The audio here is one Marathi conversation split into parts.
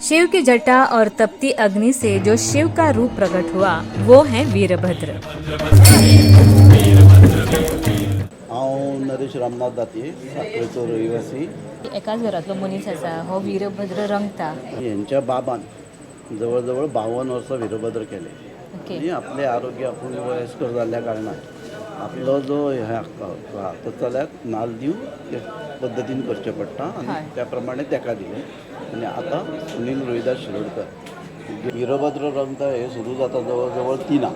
शिव की जटा और तपती अग्नि से जो शिव का रूप प्रकट हुआ वो है वीरभद्र। हांव नरेश रामनाथ दाती, साखळेचो रहिवासी। एकाच घरातलो मनीस आसा हो वीरभद्र रंगता। यांच्या बाबान जवळ जवळ 52 वर्सां वीरभद्र केले ओके। आणि आपले आरोग्य आपूण वयस्कर जाल्ल्या कारणान आपलो जो हे आसता तो चल्याक नाल दिवन ते पद्दतीन करचें पडटा आनी त्या प्रमाणे तेका दिलें। आनी आतां सुनील रोहिदास शिरोडकर वीरभद्र रंगता हे सुरू जाता जवळ जवळ 3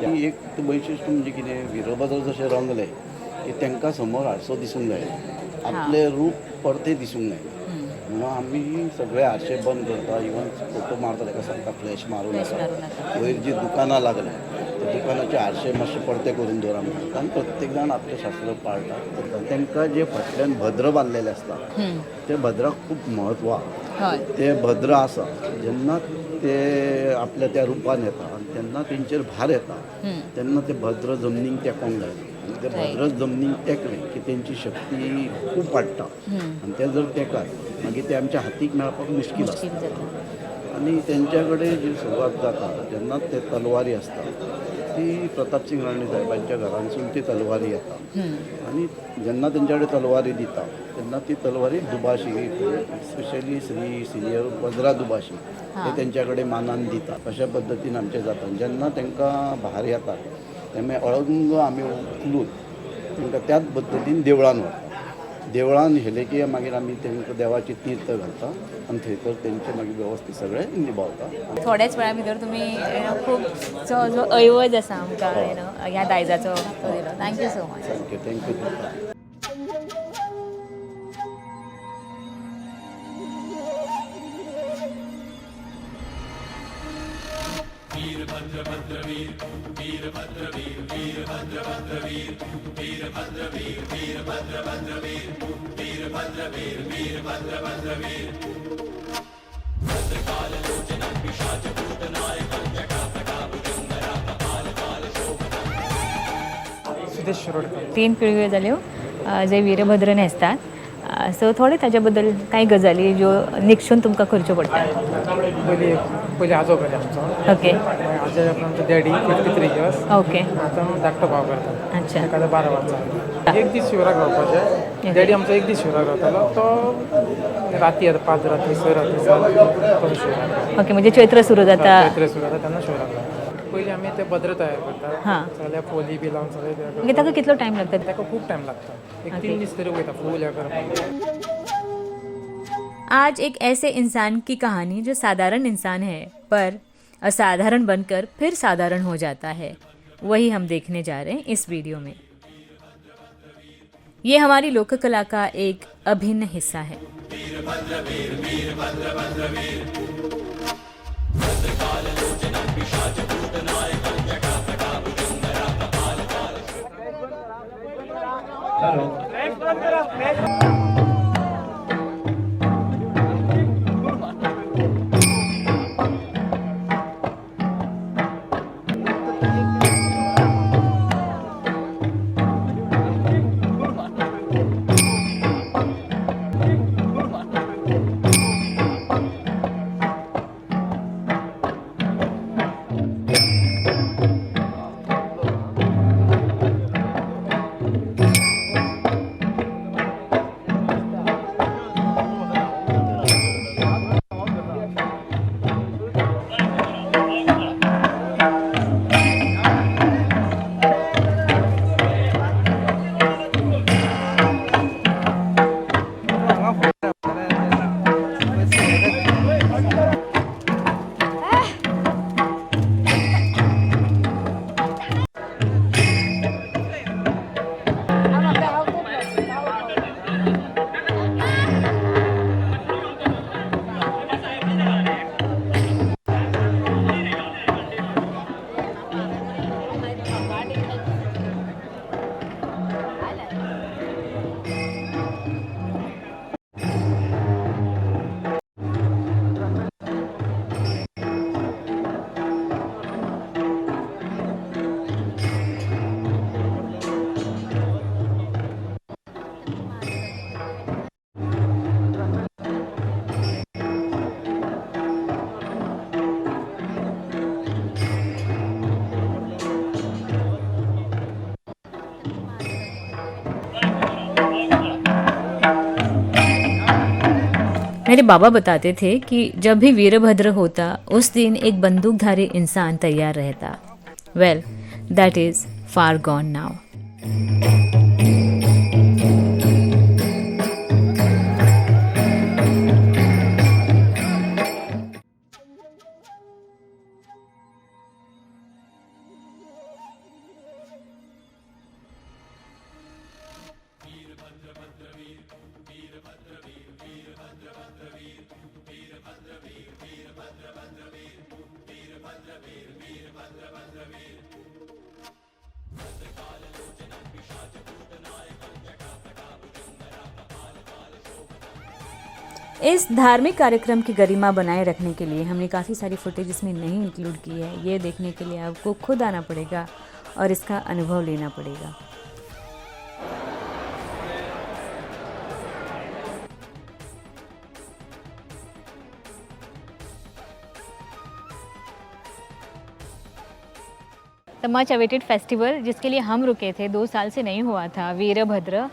ती एक वैशिश्ट म्हणजे कितें, वीरभद्र जशे रंगले की तांकां समोर हाडसो दिसूंक जाय, आपले रूप परते दिसूंक जाय म्हणून आमी सगळे हारशे बंद करता। इवन फोटो मारता ताका सांगता फ्लॅश मारूं नाका। वयर जी दुकानां लागले त्या दुकानाचे हारशे मातशे परते करून दवरा म्हणटा आनी प्रत्येक जाण आपलें शास्त्र पाळटा। तांकां जे फाटल्यान भद्र बांदलेले आसता ते भद्राक खूब म्हत्व आसा। ते भद्र आसा जेन्ना ते आपल्या त्या रुपान येता आनी तेन्ना तेंचेर भार येता तेन्ना ते भद्र जमनीक तेकोंक जाय आनी ते भद्र जमनीक तेकले की तेंची शक्ती खूब वाडटा आनी ते जर तेकात मागीर ते आमच्या हातीक मेळपाक मुश्कील आसता। आनी तेंच्या कडेन जी सुरवात जाता जेन्ना ते तलवारी आसता ती प्रताप सिंग राणे साहेबांच्या घरांसून ती तलवारी येता आनी जेन्ना तेंच्या कडेन तलवारी दिता तेन्ना ती तलवारी दुबाशी स्पेशली श्री सिनियर वज्रा दुबाशी ते तेंच्या कडेन मानान दिता। अशा पद्दतीन आमचें जाता। जेन्ना तांकां भार येता तेन्ना अळंग आमी उखलून तांकां त्याच पद्दतीन देवळान व्हरता। देवळान व्हेले की मागीर आमी तांकां देवाची तीर्थ घालता आनी थंयसर तेंचे मागीर वेवस्थीत सगळें निभावता। थोड्याच वेळा भितर तुमी खूब जो ऐवज आसा आमकां ह्या दायजाचो तो दिलो। Thank you so much. Thank you. Virbhadra भद्र वीर वीरभद्र वीर वीरभद्र भद्र वीर वीरभद्र वीर वीरभद्र भद्र वीर वीरभद्र वीर वीरभद्र भद्र वीर भद्रकाल लोचनं पिशाच भूतनायकं जटापटाभुजंगरा कपालकाल शोभनं। सुदेश शिरोडकर 3 पिळग्यो जाल्यो जे वीरभद्र न्हेसतात। सो थोडे ताज्या बद्दल कांय गजाली ज्यो निक्षून तुमकां करच्यो पडटा। पयलीं आजोबा आमचो। ओके। आजो आमचो डॅडी 53 इयर्स। ओके। आतां धाकटो भाव करता। अच्छा। ताका 12 वर्सां। एक दीस शिवराक रावपाचें। डॅडी आमचो एक दीस शिवराक रावतालो तो राती आतां 5 राती 6 राती तो शिवराक। ओके, म्हणजे चैत्र सुरू जाता। चैत्र सुरू जाता तेन्ना शिवराक रावता। पयलीं आमी ते भद्र तयार करता। सगळ्या फोली बी लावन सगळें तयार करता। म्हणजे ताका कितलो टायम लागता? ताका खूब टायम लागता। एक 3 दीस तरी वयता फूल हें करपाक। आज एक ऐसे इंसान की कहानी जो साधारण इंसान है पर असाधारण बनकर फिर साधारण हो जाता है, वही हम देखने जा रहे हैं इस वीडियो में। ये हमारी लोक कला का एक अभिन्न हिस्सा है। मेरे बाबा बताते थे कि जब भी वीरभद्र होता उस दिन एक बंदूकधारी इंसान तैयार रहता. Well, that is far gone now. इस धार्मिक कार्यक्रम की गरिमा बनाए रखने के लिए हमने काफ़ी सारी फुटेज इसमें नहीं इंक्लूड की है. ये देखने के लिए आपको खुद आना पड़ेगा और इसका अनुभव लेना पड़ेगा. द मच अवेटेड फेस्टिवल जिसके लिए हम रुके थे 2 साल से नहीं हुआ था, Virbhadra.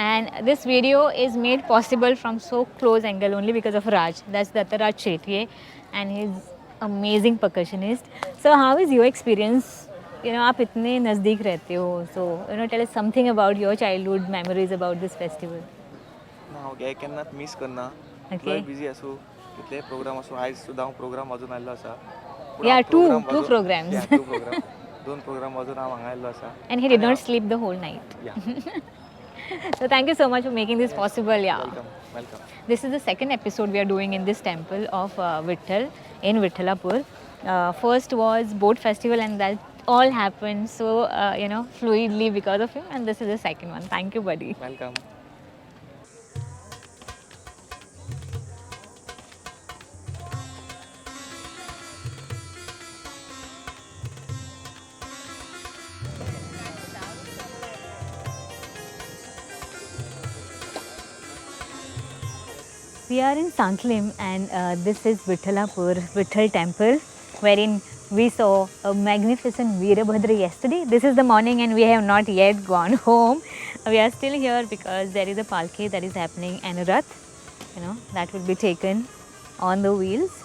And this video is made possible from so close angle only because of Raj. That's Raj Shetye and he's amazing percussionist. So how is your experience? You know, आप इतने नज़दीक रहते हो. So you know, tell us something about your childhood memories about this festival. Okay, I cannot miss करना. Okay. Busy असो, कितले प्रोग्राम असो. आज सुद्धा प्रोग्राम अजून आयलो असा. Yeah, two programs. Yeah, 2 program. 2 program अजून हांगा आयलो असा. And he did not sleep the whole night. Yeah. So thank you so much for making this possible. Yeah. Welcome. This is the second episode we are doing in this temple of Vitthal in Vithalapur. First was boat festival and that all happened so fluidly because of him, and this is the second one. Thank you, buddy. Welcome. We are in Sanquelim and this is Vithalapur, Vitthal temple, wherein we saw a magnificent Veerbhadra yesterday. This is the morning and we have not yet gone home. We are still here because there is a palki that is happening and a rath, that will be taken on the wheels.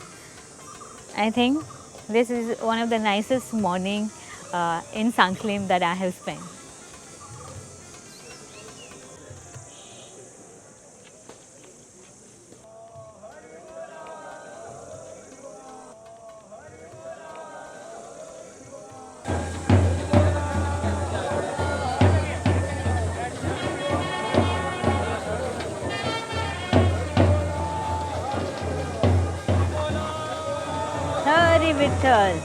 I think this is one of the nicest morning in Sanquelim that I have spent. Vitthal.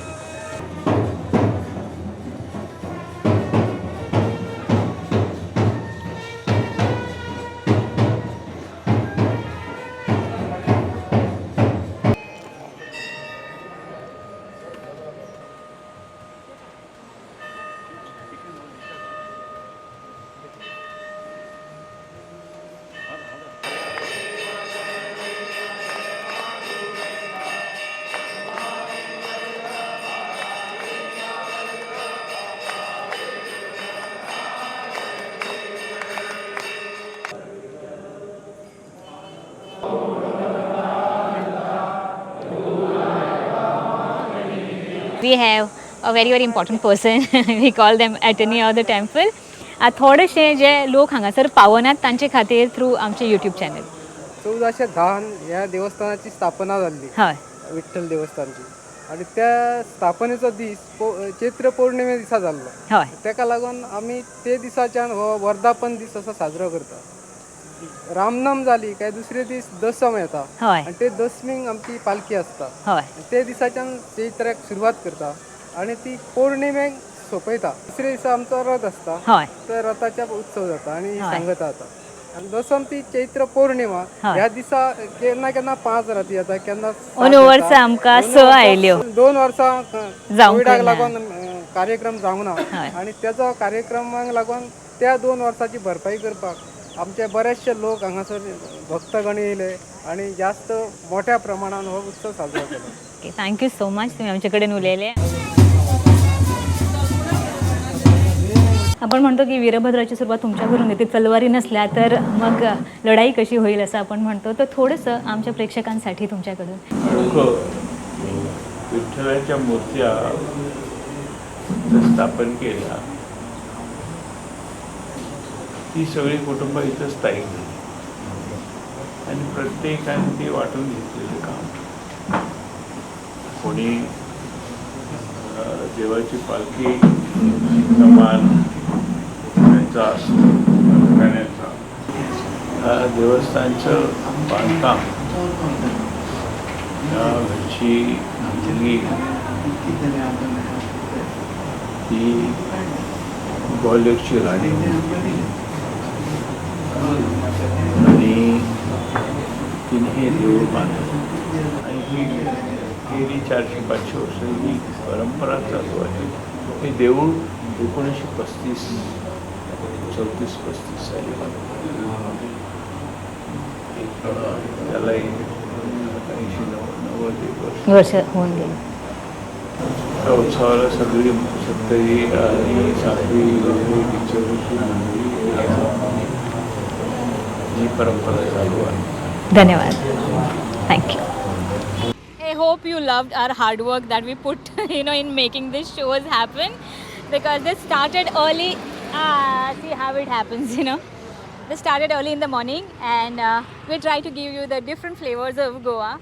We have a very important person. We call them attorney of the temple. थोडेशे जे लोक हांगासर पावनात तांचे खातीर थ्रू आमचे यूट्यूब चॅनल. 1410 ह्या देवस्थानाची स्थापना जाल्ली. हय. विठ्ठल देवस्थानची. आणि त्या स्थापनेचो दीस चैत्र पौर्णिमे दिसा जाल्लो. हय. तेका लागून आमी ते दिसाच्यान हो वर्धापन दीस असो साजरो करता. रामनाम जाली काय दुसरे दीस दसम येता. आणि ते दसमीक आमची पालखी आसता. हय. ते दिसाच्यान चैत्राक सुरवात करता आणि ती पौर्णिमेक सोंपयता. दुसरे दिसा आमचो रथ आसता. तर रथाच्या उत्सव जाता आणि सांगता जाता. आणि दसम ती चैत्र पौर्णिमा ह्या दिसा केन्ना 5 राती येता केन्ना 2 वर्सां आमकां 6 आयल्यो. 2 वर्सां कोविडाक लागून कार्यक्रम जावंक ना आणि त्याचा कार्यक्रमाक लागून त्या 2 वर्साची भरपाई करपाक आमचे बरेचशे लोक हांगासर भक्तगण येयले आणि जास्त मोठ्या प्रमाणात हो उत्सव साजरो केलो. थँक्यू सो मच तुम्ही आमच्या कडेन उलयले. आपण म्हणतो की वीरभद्राची सुरुवात तुमच्याकडून येते, तलवारी नसल्या तर मग लढाई कशी होईल असं आपण म्हणतो. तर थोडंसं आमच्या प्रेक्षकांसाठी तुमच्याकडून. विठ्ठलाच्या मूर्त्या स्थापन केल्या, ती सगळी कुटुंब इथं स्थायिक झाली आणि प्रत्येकाने ते वाटून घेतलेलं काम. कोणी देवाची पालखी कमान त्यांचा असतो कारखान्याचा, देवस्थानचं बांधकाम, घरची मुलगी ती ग्वाल्हेरची राणी आणि तिने हे देऊळ बांधलं आणि ही गेली 400-500 वर्ष ही परंपरा चालू आहे. हे देऊळ 1935 34-35 साली बांधलं. त्याला 80-90 वर्ष होऊन गेले. त्या उत्सवाला सगळी सत्तरी आणि साखळी टीचरची ही परंपरा चालू आहे. धन्यवाद. Thank you. I hope you loved our hard work that we put in making these shows happen, because this started early. See how it happens, This started early in the morning, and we try to give you the different flavors of Goa.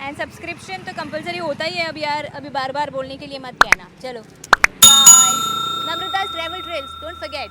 And subscription तो compulsory होता ही है अब यार, अभी बार बार बोलने के लिए मत कहना. चलो, bye. Namrata's Travel Trails, don't forget.